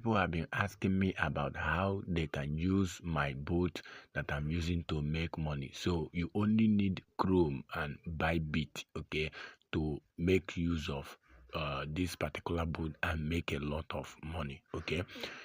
people have been asking me about how they can use my bot that I'm using to make money. So you only need Chrome and Bybit, okay, to make use of this particular bot and make a lot of money. Okay,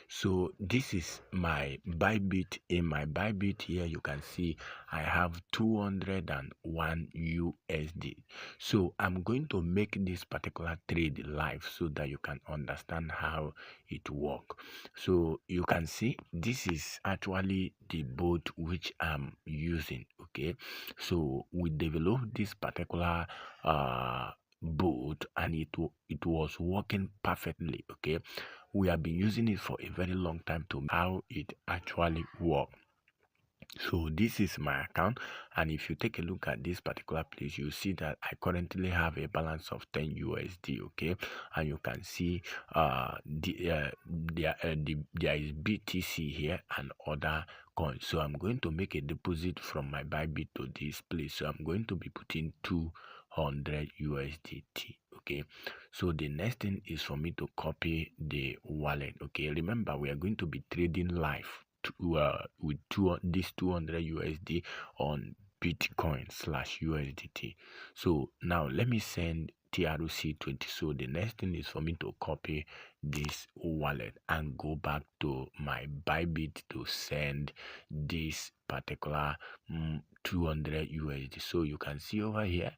so this is my Bybit. In my Bybit here, you can see I have 201 USD. So I'm going to make this particular trade live so that you can understand how it works. So you can see this is actually the bot which I'm using. Okay, so we developed this particular bot and it was working perfectly. Okay, we have been using it for a very long time to how it actually works. So this is my account, and if you take a look at this particular place, you see that I currently have a balance of 10 USD. Okay, and you can see there is BTC here and other coins. So I'm going to make a deposit from my Bybit to this place. So I'm going to be putting 200 USDT. Okay, so the next thing is for me to copy the wallet. Okay, remember we are going to be trading live with this 200 USD on Bitcoin / USDT. So now let me send TRC20. So the next thing is for me to copy this wallet and go back to my Bybit to send this particular 200 USD. So you can see over here,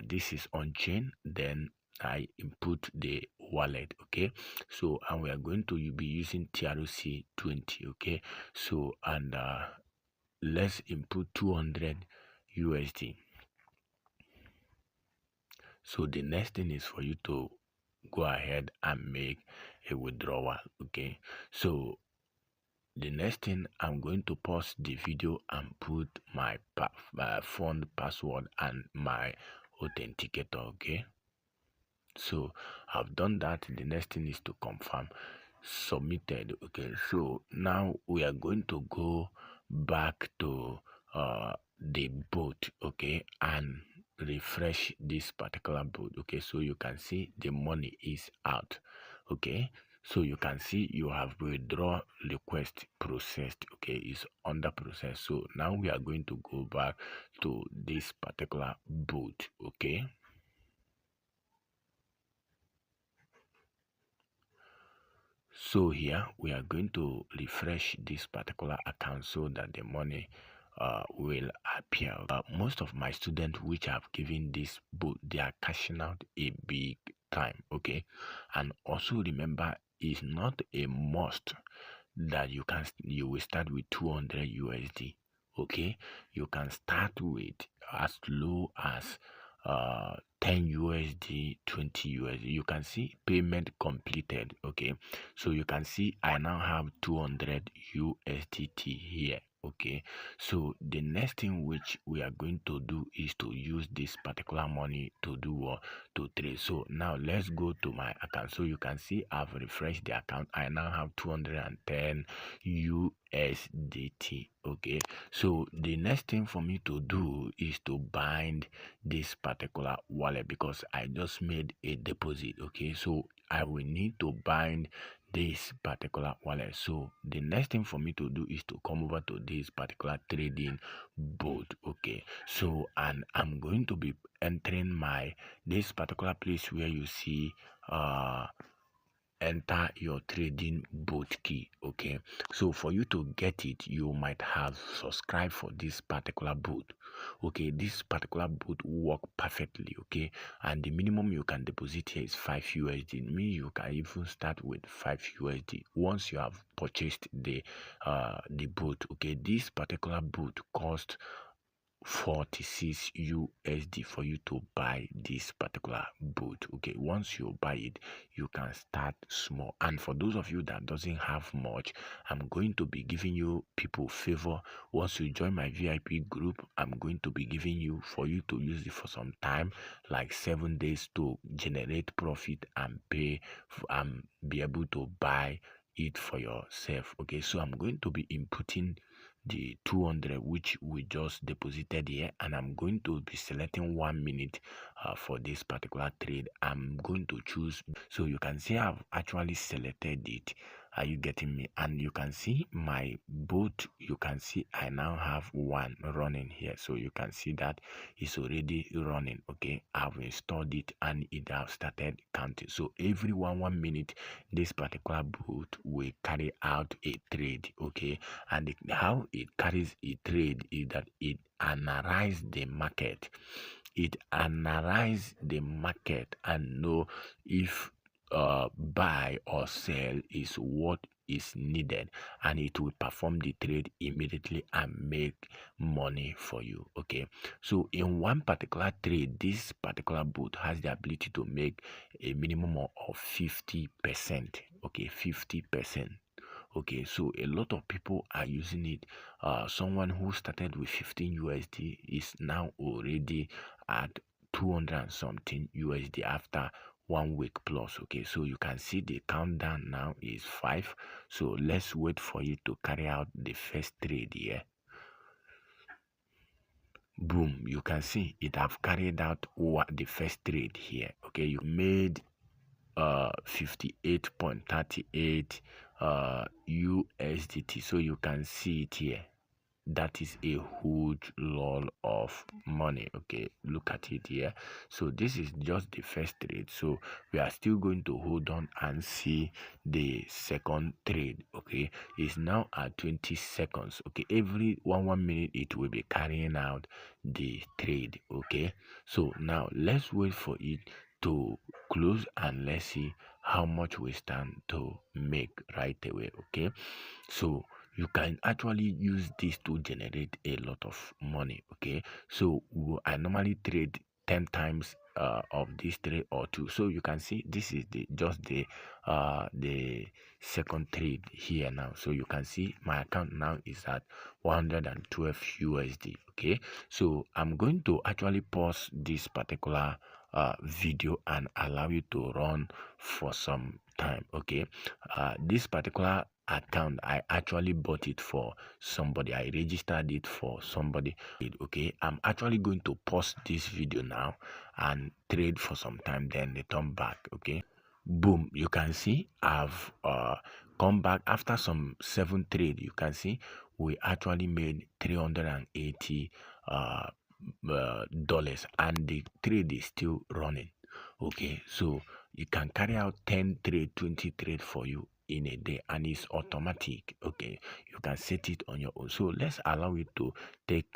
this is on chain. Then I input the wallet. Okay, so and we are going to be using TRC20. Okay, so and let's input 200 USD. So the next thing is for you to go ahead and make a withdrawal. Okay, so the next thing, I'm going to pause the video and put my fund password and my authenticator. Okay, so I've done that. The next thing is to confirm submitted. Okay, so now we are going to go back to the bot. Okay, and refresh this particular bot. Okay, so you can see the money is out. Okay, so you can see you have withdraw request processed. Okay, it's under process. So now we are going to go back to this particular bot. Okay, so here we are going to refresh this particular account so that the money will appear. Most of my students which have given this boot, they are cashing out a big time. Okay, and also remember, it's not a must that you will start with 200 USD. Okay, you can start with as low as 10 USD, 20 USD. You can see payment completed. Okay, so you can see I now have 200 USDT here. Okay, so the next thing which we are going to do is to use this particular money to do what? To trade. So now let's go to my account. So you can see I've refreshed the account. I now have 210 USDT. Okay, so the next thing for me to do is to bind this particular wallet because I just made a deposit. Okay, so I will need to bind this particular wallet. So the next thing for me to do is to come over to this particular trading bot. Okay, so and I'm going to be entering this particular place where you see enter your trading bot key. Okay, so for you to get it, you might have subscribed for this particular bot. Okay, this particular bot work perfectly. Okay, and the minimum you can deposit here is 5 USD. Mean you can even start with 5 USD once you have purchased the bot. Okay, this particular bot cost 46 USD for you to buy this particular boot. Okay, once you buy it, you can start small. And for those of you that doesn't have much, I'm going to be giving you people favor. Once you join my VIP group, I'm going to be giving you for you to use it for some time, like 7 days, to generate profit and pay and be able to buy it for yourself. Okay, so I'm going to be inputting the 200 which we just deposited here, and I'm going to be selecting 1 minute for this particular trade. I'm going to choose, so you can see I've actually selected it, Are you getting me? And you can see my boat, you can see I now have one running here. So you can see that it's already running. Okay, I've installed it and it have started counting. So every 1 minute this particular boat will carry out a trade. Okay, and how it carries a trade is that it analyze the market. It analyze the market and know if buy or sell is what is needed, and it will perform the trade immediately and make money for you. Okay, so in one particular trade, this particular bot has the ability to make a minimum of 50%. Okay, 50%. Okay, so a lot of people are using it. Someone who started with 15 USD is now already at 200 and something USD after 1 week plus. Okay, so you can see the countdown now is 5. So let's wait for you to carry out the first trade here. Boom, you can see it have carried out the first trade here. Okay, you made 58.38 USDT. So you can see it here. That is a huge lot of money. Okay, look at it here. So this is just the first trade, so we are still going to hold on and see the second trade. Okay, it's now at 20 seconds. Okay, every 1 minute it will be carrying out the trade. Okay, so now let's wait for it to close and let's see how much we stand to make right away. Okay, so you can actually use this to generate a lot of money. Okay, so I normally trade 10 times of this trade or two. So you can see this is just the second trade here now. So you can see my account now is at 112 USD. Okay, so I'm going to actually pause this particular video and allow you to run for some time. Okay, this particular account, I actually bought it for somebody. I registered it for somebody. Okay, I'm actually going to pause this video now and trade for some time, then return back. Okay, boom, you can see I've come back after some 7 trade. You can see we actually made 380 dollars and the trade is still running. Okay, so you can carry out 10 trade, 20 trade for you in a day, and it's automatic. Okay, you can set it on your own. So let's allow it to take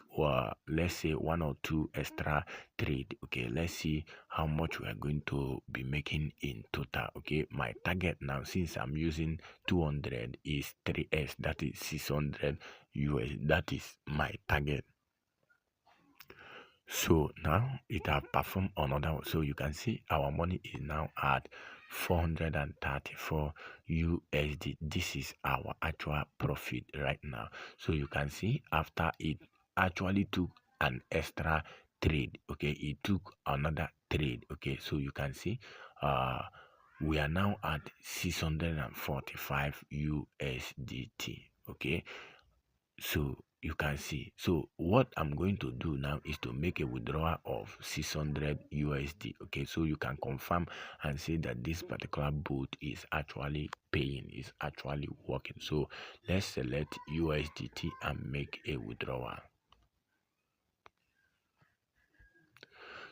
let's say 1 or 2 extra trade. Okay, let's see how much we are going to be making in total. Okay, my target now, since I'm using 200, is 3s, that is 600 US. That is my target. So now it have performed another one. So you can see our money is now at 434 USD. This is our actual profit right now. So you can see after it actually took an extra trade. Okay, it took another trade. Okay, so you can see we are now at 645 USDT. Okay, so you can see. So what I'm going to do now is to make a withdrawal of 600 USD. Okay, so you can confirm and say that this particular bot is actually paying, is actually working. So let's select USDT and make a withdrawal.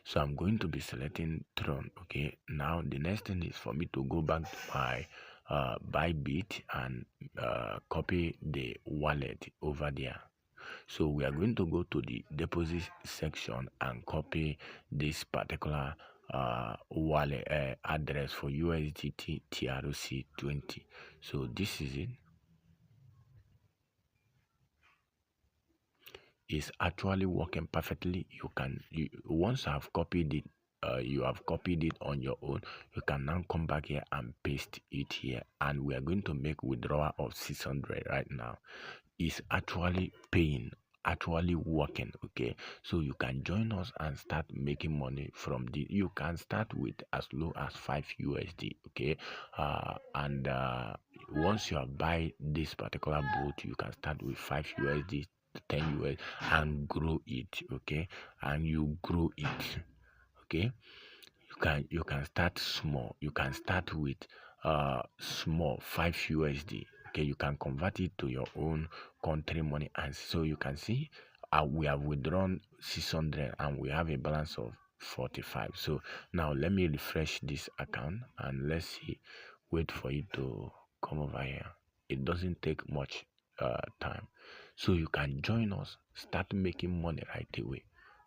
So I'm going to be selecting Tron. Okay, now the next thing is for me to go back to my Bybit and copy the wallet over there. So we are going to go to the deposit section and copy this particular wallet address for USDT TRC20. So this is it. Is actually working perfectly. Once I've copied it, you have copied it on your own, you can now come back here and paste it here, and we are going to make withdrawal of 600 right now. Is actually paying, actually working. Okay, so you can join us and start making money from the, you can start with as low as 5 USD. Okay, and once you have buy this particular boat, you can start with 5 USD, 10 US, and grow it. Okay, and you grow it. Okay, you can start small. You can start with small 5 USD. Okay, you can convert it to your own country money, and so you can see we have withdrawn 600 and we have a balance of 45. So now let me refresh this account and let's see. Wait for it to come over here. It doesn't take much time, so you can join us, start making money right away.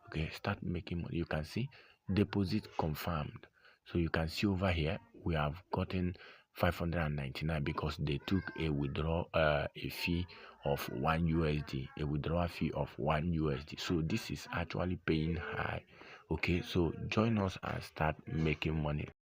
Okay, start making money. You can see deposit confirmed. So you can see over here we have gotten 599 because they took a withdrawal a fee of 1 USD, a withdrawal fee of 1 USD. So this is actually paying high. Okay, so join us and start making money.